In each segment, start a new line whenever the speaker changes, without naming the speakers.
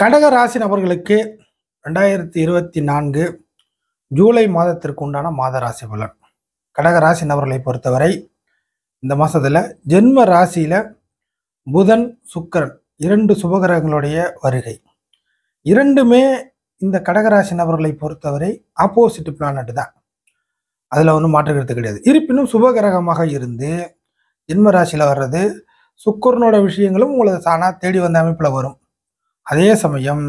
கடக ராசி நபர்களுக்கு 2024 ஜூலை மாதத்திற்கு உண்டான மாத ராசி பலன். கடக ராசி நபர்களை பொறுத்தவரை இந்த மாசத்துல ஜென்ம ராசியில புதன், சுக்கிரன் 2 சுபகிரகங்களுடைய வருகை. இரண்டுமே இந்த கடகராசி நபர்களை பொறுத்தவரை ஆப்போசிட் பிளானட் தான். அதுல ஒன்றும் மாற்று கருத்து கிடையாது. இருப்பினும் சுபகிரகமாக இருந்து ஜென்ம ராசியில வர்றது சுக்கிரனோட விஷயங்களும் உங்களுக்கு தானா தேடி வந்த அமைப்புல வரும். அதே சமயம்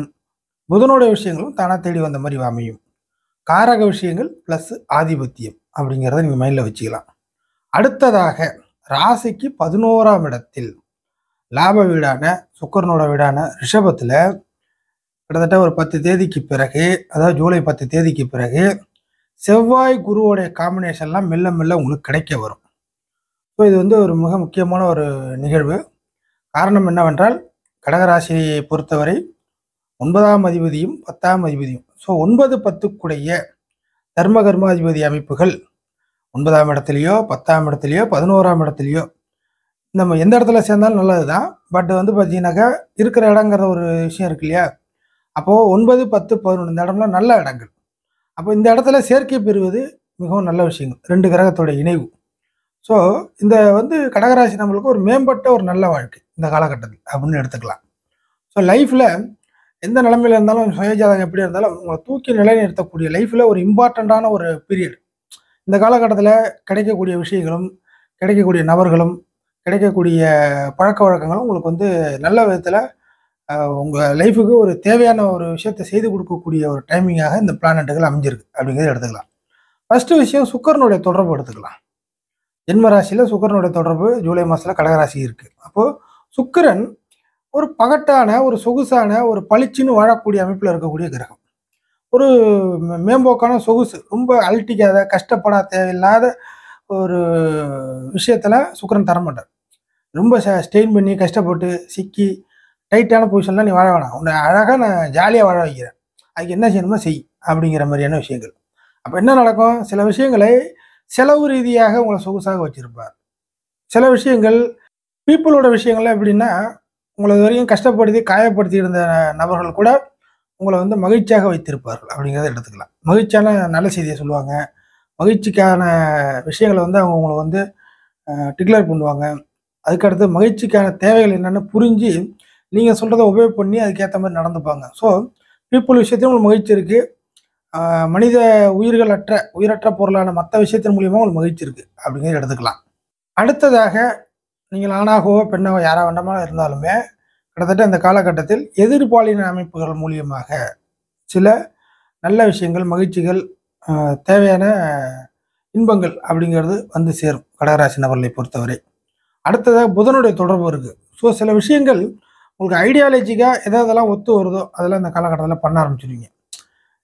புதனோட விஷயங்களும் தானா தேடி வந்த மாதிரி அமையும். காரக விஷயங்கள் பிளஸ் ஆதிபத்தியம் அப்படிங்கிறத நீங்க மைண்ட்ல வச்சுக்கலாம். அடுத்ததாக ராசிக்கு 11ஆம் இடத்தில் லாப வீடான சுக்கிரனோட வீடான ரிஷபத்துல கிட்டத்தட்ட ஒரு 10 தேதிக்கு பிறகு, அதாவது ஜூலை 10 தேதிக்கு பிறகு செவ்வாய் குருவோடைய காம்பினேஷன்லாம் மெல்ல மெல்ல உங்களுக்கு கிடைக்க வரும். ஸோ இது ஒரு மிக முக்கியமான ஒரு நிகழ்வு. காரணம் என்னவென்றால் கடகராசியை பொறுத்தவரை 9ஆம் அதிபதியும் 10ஆம் அதிபதியும், ஸோ 9, 10 தர்ம கர்மாதிபதி அமைப்புகள் 9ஆம் இடத்துலையோ 10ஆம் இடத்துலையோ 11ஆம் இடத்துலையோ நம்ம எந்த இடத்துல சேர்ந்தாலும் நல்லது தான். பட் பார்த்தீங்கன்னாக்கா இருக்கிற இடங்கிற ஒரு விஷயம் இருக்கு இல்லையா? அப்போது 9, 10, 11 இந்த இடம்லாம் நல்ல இடங்கள். அப்போ இந்த இடத்துல சேர்க்கை பெறுவது மிகவும் நல்ல விஷயங்கள், 2 கிரகத்தோட இணைவு. ஸோ இந்த கடகராசி நம்மளுக்கு ஒரு மேம்பட்ட ஒரு நல்ல வாழ்க்கை இந்த காலகட்டத்தில் அப்படின்னு எடுத்துக்கலாம். ஸோ லைஃப்பில் எந்த நிலைமையில இருந்தாலும், சுயஜாதகம் எப்படி இருந்தாலும் உங்களை தூக்கி நிலைநிறுத்தக்கூடிய லைஃப்பில் ஒரு இம்பார்ட்டண்ட்டான ஒரு பீரியட். இந்த காலகட்டத்தில் கிடைக்கக்கூடிய விஷயங்களும், கிடைக்கக்கூடிய நபர்களும், கிடைக்கக்கூடிய பழக்க வழக்கங்களும் உங்களுக்கு நல்ல விதத்தில் உங்கள் லைஃபுக்கு ஒரு தேவையான ஒரு விஷயத்தை செய்து கொடுக்கக்கூடிய ஒரு டைமிங்காக இந்த பிளானட்டுகள் அமைஞ்சிருக்கு அப்படிங்கிறத எடுத்துக்கலாம். ஃபர்ஸ்ட் விஷயம் சுக்கிரனுடைய தொடர்பு எடுத்துக்கலாம். ஜென்ம ராசியில் சுக்கிரனுடைய தொடர்பு ஜூலை மாதத்தில் கடகராசி இருக்குது. அப்போது சுக்கிரன் ஒரு பகட்டான, ஒரு சொகுசான, ஒரு பளிச்சுன்னு வாழக்கூடிய அமைப்பில் இருக்கக்கூடிய கிரகம். ஒரு மேம்போக்கான சொகுசு, ரொம்ப அழட்டிக்காத, கஷ்டப்பட தேவையில்லாத ஒரு விஷயத்தில் சுக்கிரன் தரமாட்டார். ரொம்ப ஸ்ட்ரெயின் பண்ணி கஷ்டப்பட்டு சிக்கி டைட்டான பொசிஷன்லாம் நீ வாழ வேணாம், உன்னை அழகாக நான் ஜாலியாக வாழ வைக்கிறேன், அதுக்கு என்ன செய்யணுமோ செய் அப்படிங்கிற மாதிரியான விஷயங்கள். அப்போ என்ன நடக்கும்? சில விஷயங்களை செலவு ரீதியாக உங்களை சொகுசாக வச்சிருப்பார். சில விஷயங்கள் பீப்புளோட விஷயங்கள்லாம் எப்படின்னா, உங்களை இது வரைக்கும் கஷ்டப்படுத்தி காயப்படுத்தி இருந்த நபர்கள் கூட உங்களை மகிழ்ச்சியாக வைத்திருப்பார்கள் அப்படிங்கிறத எடுத்துக்கலாம். மகிழ்ச்சியான நல்ல செய்தியை சொல்லுவாங்க, மகிழ்ச்சிக்கான விஷயங்களை அவங்க உங்களை டிக்ளேர் பண்ணுவாங்க. அதுக்கடுத்து மகிழ்ச்சிக்கான தேவைகள் என்னென்னு புரிஞ்சு நீங்கள் சொல்கிறத உபயோக பண்ணி அதுக்கேற்ற மாதிரி நடந்துப்பாங்க. ஸோ பீப்புள் விஷயத்தையும் உங்களுக்கு மகிழ்ச்சி இருக்குது. மனித உயிரற்ற பொருளான மற்ற விஷயத்தின் மூலியமாக உங்களுக்கு மகிழ்ச்சி இருக்குது அப்படிங்கிறத எடுத்துக்கலாம். அடுத்ததாக நீங்கள் ஆணாகவோ பெண்ணாகவோ யாராக வேண்டாமல் இருந்தாலுமே கிட்டத்தட்ட இந்த காலகட்டத்தில் எதிர்பாலின அமைப்புகள் மூலியமாக சில நல்ல விஷயங்கள், மகிழ்ச்சிகள், தேவையான இன்பங்கள் அப்படிங்கிறது சேரும் கடகராசி நபர்களை பொறுத்தவரை. அடுத்ததாக புதனுடைய தொடர்பு இருக்குது. ஸோ சில விஷயங்கள் உங்களுக்கு ஐடியாலஜிக்காக எதெல்லாம் ஒத்து வருதோ அதெல்லாம் இந்த காலகட்டத்தில் பண்ண ஆரம்பிச்சிருவீங்க.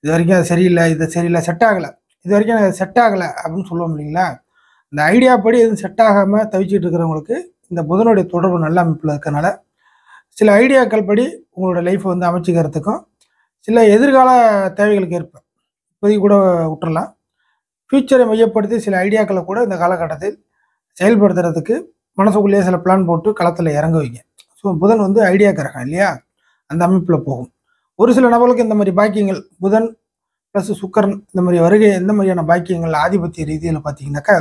இது வரைக்கும் அது சரியில்லை, இது சரியில்லை, செட் ஆகலை, இது வரைக்கும் எனக்கு செட் ஆகலை அப்படின்னு சொல்லுவோம் இல்லைங்களா? இந்த ஐடியா படி எதுவும் செட் ஆகாமல் தவிச்சிட்டு இருக்கிறவங்களுக்கு இந்த புதனுடைய தொடர்பு நல்ல அமைப்பில் இருக்கிறனால சில ஐடியாக்கள் படி உங்களோட லைஃப்பை அமைச்சிக்கிறதுக்கும், சில எதிர்கால தேவைகளுக்கு ஏற்ப இப்போதைக்கு கூட விட்டுறலாம், ஃப்யூச்சரை மையப்படுத்தி சில ஐடியாக்களை கூட இந்த காலகட்டத்தில் செயல்படுத்துறதுக்கு மனசுக்குள்ளேயே சில பிளான் போட்டு களத்தில் இறங்க வைங்க. ஸோ புதன் ஐடியா கிரகம் இல்லையா? அந்த அமைப்பில் போகும். ஒரு சில நபர்களுக்கு இந்த மாதிரி பாக்கியங்கள், புதன் ப்ளஸ் சுக்கிரன் இந்த மாதிரி வருகை எந்த மாதிரியான பாக்கியங்கள் ஆதிபத்திய ரீதியில் பார்த்தீங்கன்னாக்கா,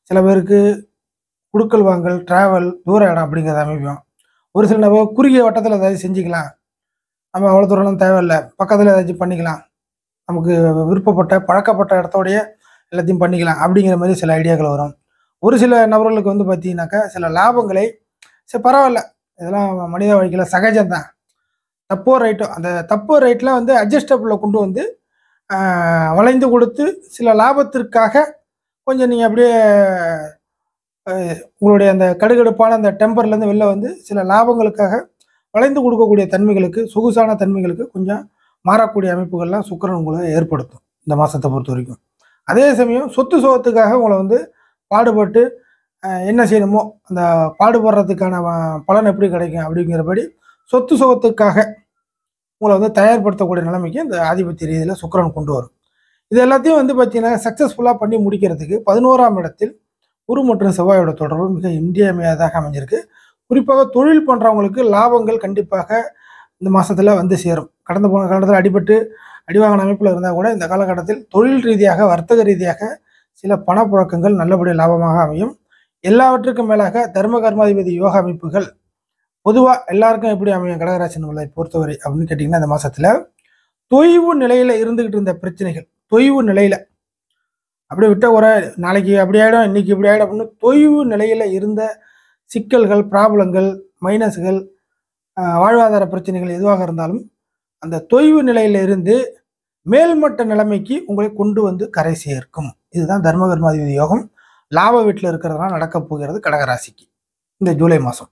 சில பேருக்கு குடுக்கல் வாங்கல், டிராவல், தூர இடம் அப்படிங்கிறத அமைப்போம். ஒரு சில நபர் குறுகிய வட்டத்தில் ஏதாவது செஞ்சுக்கலாம், நம்ம அவ்வளோ தூரம்லாம் தேவையில்லை, பக்கத்தில் ஏதாச்சும் பண்ணிக்கலாம், நமக்கு விருப்பப்பட்ட பழக்கப்பட்ட இடத்தோடைய எல்லாத்தையும் பண்ணிக்கலாம் அப்படிங்கிற மாதிரி சில ஐடியாக்கள் வரும். ஒரு சில நபர்களுக்கு பார்த்தீங்கன்னாக்கா சில லாபங்களை, சரி பரவாயில்ல, இதெல்லாம் மனித வாழ்க்கையில் சகஜம்தான், தப்போ ரைட்டோ, அந்த தப்போ ரைட்டில் அட்ஜஸ்டபிளில் கொண்டு வளைந்து கொடுத்து சில லாபத்திற்காக கொஞ்சம் நீங்கள் அப்படியே உங்களுடைய அந்த கடுகடுப்பான அந்த டெம்பர்லேருந்து வெளில சில லாபங்களுக்காக வளைந்து கொடுக்கக்கூடிய தன்மைகளுக்கு, சொகுசான தன்மைகளுக்கு கொஞ்சம் மாறக்கூடிய அமைப்புகள்லாம் சுக்கிரன் உங்களை ஏற்படுத்தும் இந்த மாதத்தை பொறுத்த வரைக்கும். அதே சமயம் சொத்து சுகத்துக்காக உங்களை பாடுபட்டு என்ன செய்யணுமோ அந்த பாடுபடுறதுக்கான பலன் எப்படி கிடைக்கும் அப்படிங்கிறபடி சொத்து சுகத்துக்காக உங்களை தயார்படுத்தக்கூடிய நிலைமைக்கு இந்த ஆதிபத்திய ரீதியில் சுக்கிரன் கொண்டு வரும். இது எல்லாத்தையும் பார்த்தீங்கன்னா சக்ஸஸ்ஃபுல்லாக பண்ணி முடிக்கிறதுக்கு 11ஆம் இடத்தில் குரு மற்றும் செவ்வாயோட தொடர்பு மிக இன்றியமையாதாக அமைஞ்சிருக்கு. குறிப்பாக தொழில் பண்ணுறவங்களுக்கு லாபங்கள் கண்டிப்பாக இந்த மாதத்தில் வந்து சேரும். கடந்த போன காலத்தில் அடிபட்டு அடிவாங்கின அமைப்பில் இருந்தால் கூட இந்த காலகட்டத்தில் தொழில் ரீதியாக வர்த்தக ரீதியாக சில பணப்புழக்கங்கள் நல்லபடியாக லாபமாக அமையும். எல்லாவற்றுக்கும் மேலாக தர்ம கர்மாதிபதி யோக அமைப்புகள் பொதுவாக எல்லாருக்கும் எப்படி அமையும் கடகராசி நம்மளை பொறுத்தவரை அப்படின்னு கேட்டிங்கன்னா, இந்த மாதத்தில் தொய்வு நிலையில் இருந்துக்கிட்டு இருந்த பிரச்சனைகள், தொய்வு நிலையில் அப்படியே விட்ட ஒரு நாளைக்கு அப்படி ஆகிடும், இன்னைக்கு இப்படி ஆகிடும் அப்படின்னு தொய்வு நிலையில் இருந்த சிக்கல்கள், ப்ராப்ளங்கள், மைனஸ்கள், வாழ்வாதார பிரச்சனைகள் எதுவாக இருந்தாலும் அந்த தொய்வு நிலையில இருந்து மேல்மட்ட நிலைமைக்கு உங்களை கொண்டு வந்து கரை சேர்க்கும். இதுதான் தர்ம கர்மாதிபதி யோகம் லாப வீட்டில் இருக்கிறதுனால நடக்க போகிறது கடகராசிக்கு இந்த ஜூலை மாதம்.